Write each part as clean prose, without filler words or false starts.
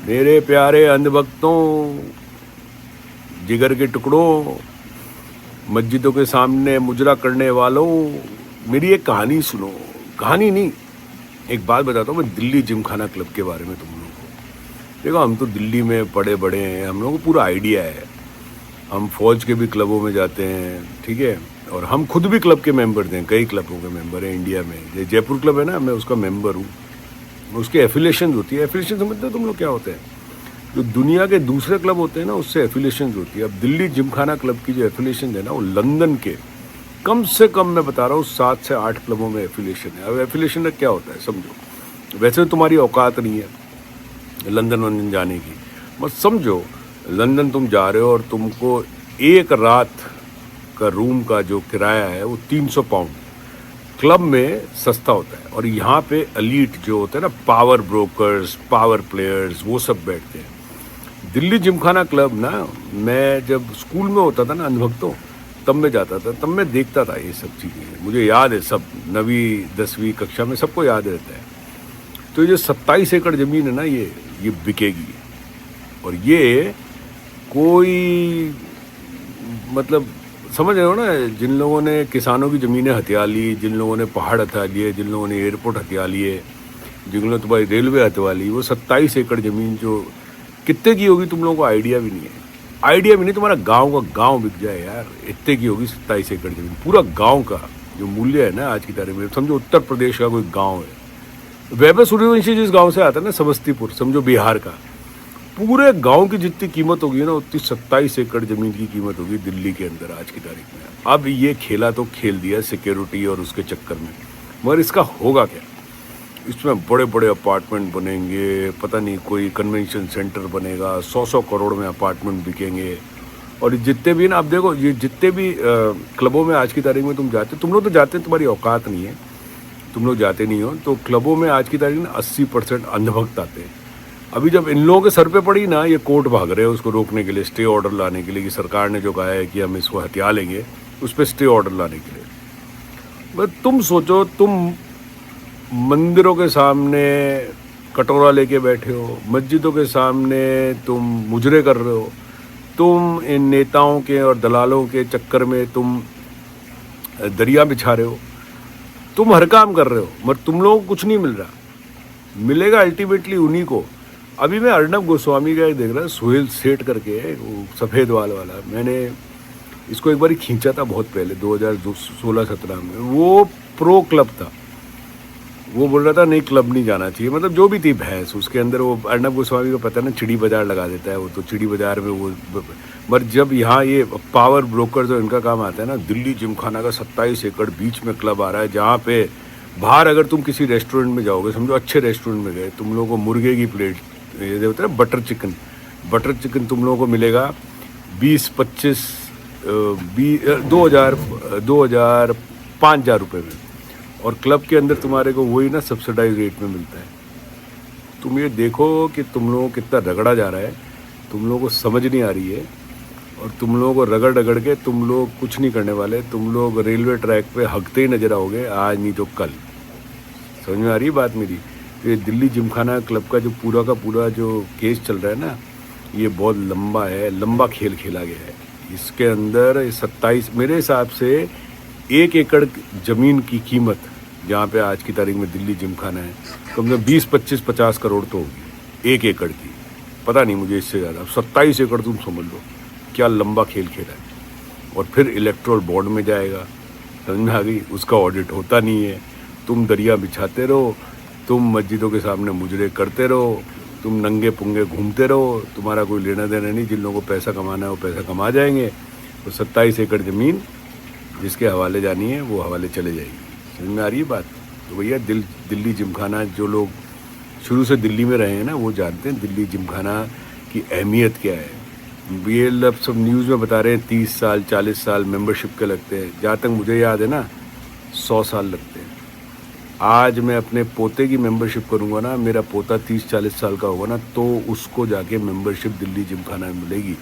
मेरे प्यारे अंधभक्तों, जिगर के टुकड़ों, मस्जिदों के सामने मुजरा करने वालों, मेरी एक कहानी सुनो। कहानी नहीं, एक बात बताता हूँ मैं दिल्ली जिमखाना क्लब के बारे में तुम लोगों को। देखो, हम तो दिल्ली में पड़े बड़े हैं, हम लोगों को पूरा आइडिया है। हम फौज के भी क्लबों में जाते हैं, ठीक है, और हम खुद भी क्लब के मेंबर हैं, कई क्लबों के मेंबर हैं इंडिया में। जयपुर क्लब है ना, मैं उसका मेंबर हूँ। उसकी एफिलिएशन होती है। एफिलिएशन समझते हो तुम लोग क्या होते हैं? जो दुनिया के दूसरे क्लब होते हैं ना, उससे एफिलिएशन होती है। अब दिल्ली जिमखाना क्लब की जो एफिलिएशन है ना, वो लंदन के कम से कम, मैं बता रहा हूँ, 7 से 8 क्लबों में एफिलिएशन है। अब एफिलिएशन में क्या होता है समझो। वैसे तो तुम्हारी औकात नहीं है लंदन वंदन जाने की, मत समझो। लंदन तुम जा रहे हो और तुमको एक रात का रूम का जो किराया है वो 300 पाउंड क्लब में सस्ता होता है। और यहाँ पे एलीट जो होते हैं ना, पावर ब्रोकर्स, पावर प्लेयर्स, वो सब बैठते हैं। दिल्ली जिमखाना क्लब ना, मैं जब स्कूल में होता था ना अनुभक्तों, तब मैं जाता था, तब मैं देखता था ये सब चीज़ें। मुझे याद है सब, 9वीं 10वीं कक्षा में सबको याद रहता है। तो ये 27 एकड़ ज़मीन है ना, ये बिकेगी। और ये कोई, मतलब समझ रहे हो ना, जिन लोगों ने किसानों की ज़मीनें हथिया ली, जिन लोगों ने पहाड़ हथिया लिए, जिन लोगों ने एयरपोर्ट हथिया लिए, जिन लोगों ने तुम्हारी रेलवे हथिया ली, वो 27 एकड़ ज़मीन जो कितने की होगी तुम लोगों को आइडिया भी नहीं है। आइडिया भी नहीं, तुम्हारा गांव का गांव बिक जाए यार, इतने की होगी 27 एकड़ ज़मीन। पूरा गांव का जो मूल्य है ना आज की तारीख में, समझो उत्तर प्रदेश का कोई गाँव है। वैभव सूर्यवंशी जिस गाँव से आता है ना, समस्तीपुर, समझो बिहार का, पूरे गांव की जितनी कीमत होगी ना, उतनी 27 एकड़ ज़मीन की कीमत होगी दिल्ली के अंदर आज की तारीख में। अब ये खेला तो खेल दिया सिक्योरिटी और उसके चक्कर में, मगर इसका होगा क्या? इसमें बड़े बड़े अपार्टमेंट बनेंगे, पता नहीं कोई कन्वेंशन सेंटर बनेगा, 100 करोड़ में अपार्टमेंट बिकेंगे। और जितने भी ना, आप देखो, ये जितने भी क्लबों में आज की तारीख में तुम जाते, तुम लोग तो जाते हैं, तुम्हारी औकात नहीं है, तुम लोग जाते नहीं हो। तो क्लबों में आज की तारीख में 80% अंधभक्त आते हैं। अभी जब इन लोगों के सर पे पड़ी ना, ये कोर्ट भाग रहे हैं उसको रोकने के लिए, स्टे ऑर्डर लाने के लिए, कि सरकार ने जो कहा है कि हम इसको हथिया लेंगे, उस पर स्टे ऑर्डर लाने के लिए। बस तुम सोचो, तुम मंदिरों के सामने कटोरा लेके बैठे हो, मस्जिदों के सामने तुम मुजरे कर रहे हो, तुम इन नेताओं के और दलालों के चक्कर में तुम दरिया बिछा रहे हो, तुम हर काम कर रहे हो, मगर तुम लोगों को कुछ नहीं मिल रहा। मिलेगा अल्टीमेटली उन्हीं को। अभी मैं अर्नब गोस्वामी का एक देख रहा, सुहेल सेठ करके, वो सफ़ेद वाल वाला, मैंने इसको एक बार खींचा था बहुत पहले, 2016-17 में। वो प्रो क्लब था, वो बोल रहा था नहीं क्लब नहीं जाना चाहिए, मतलब जो भी थी भैंस उसके अंदर। वो अर्नब गोस्वामी को पता है ना, चिड़ी बाजार लगा देता है वो, तो चिड़ी बाजार में वो। पर जब यहाँ ये पावर ब्रोकर जो इनका काम आता है ना, दिल्ली जिमखाना का 27 एकड़ बीच में क्लब आ रहा है, जहाँ पे बाहर अगर तुम किसी रेस्टोरेंट में जाओगे, समझो अच्छे रेस्टोरेंट में गए, तुम लोगों को मुर्गे की प्लेट, ये होता है बटर चिकन तुम लोगों को मिलेगा 20-25 2000 5,000 रुपये में। और क्लब के अंदर तुम्हारे को वही ना सब्सिडाइज रेट में मिलता है। तुम ये देखो कि तुम लोगों को कितना रगड़ा जा रहा है, तुम लोगों को समझ नहीं आ रही है। और तुम लोगों को रगड़ रगड़ के तुम लोग कुछ नहीं करने वाले, तुम लोग रेलवे ट्रैक पे हगते ही नजर आओगे, आज नहीं तो कल। समझ में आ रही है बात मेरी? ये दिल्ली जिमखाना क्लब का जो पूरा जो केस चल रहा है ना, ये बहुत लंबा है, लंबा खेल खेला गया है। इसके अंदर 27, मेरे हिसाब से 1 एकड़ ज़मीन की कीमत, जहाँ पे आज की तारीख में दिल्ली जिमखाना है, कम से कम 20-25-50 करोड़ तो होगी 1 एकड़ की, पता नहीं मुझे इससे ज़्यादा। अब 27 एकड़ तुम समझ लो क्या लंबा खेल खेला है। और फिर इलेक्ट्रोल बोर्ड में जाएगा, समझ में आ गई? उसका ऑडिट होता नहीं है, तुम दरिया बिछाते रहो, तुम मस्जिदों के सामने मुजरे करते रहो, तुम नंगे पुंगे घूमते रहो, तुम्हारा कोई लेना देना नहीं। जिन लोगों को पैसा कमाना है वो पैसा कमा जाएंगे। तो 27 एकड़ ज़मीन जिसके हवाले जानी है वो हवाले चले जाएगी। समझ में आ रही है बात? तो भैया दिल्ली जिमखाना, जो लोग शुरू से दिल्ली में रहे हैं ना, वो जानते हैं दिल्ली जिमखाना की अहमियत क्या है। ये लोग सब न्यूज़ में बता रहे हैं 30 साल 40 साल मेंबरशिप के लगते हैं। जहाँ तक मुझे याद है ना, 100 साल लगते हैं। आज मैं अपने पोते की मेंबरशिप करूँगा ना, मेरा पोता 30-40 साल का होगा ना, तो उसको जाके मेंबरशिप दिल्ली जिमखाना में मिलेगी।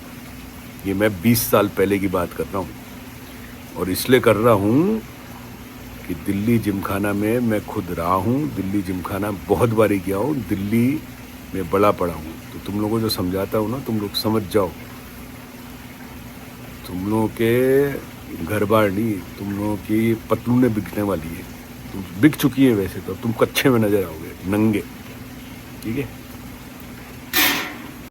ये मैं 20 साल पहले की बात कर रहा हूँ। और इसलिए कर रहा हूँ कि दिल्ली जिमखाना में मैं खुद रहा हूँ, दिल्ली जिमखाना बहुत बारी गया हूँ, दिल्ली में बड़ा पड़ा हूँ। तो तुम लोगों को जो समझाता हूँ ना, तुम लोग समझ जाओ। तुम लोगों के घर बार नहीं, तुम लोगों की पतलूनें बिकने वाली है। तुम बिक चुकी है वैसे तो, तुम कच्छे में नजर आओगे, नंगे। ठीक है।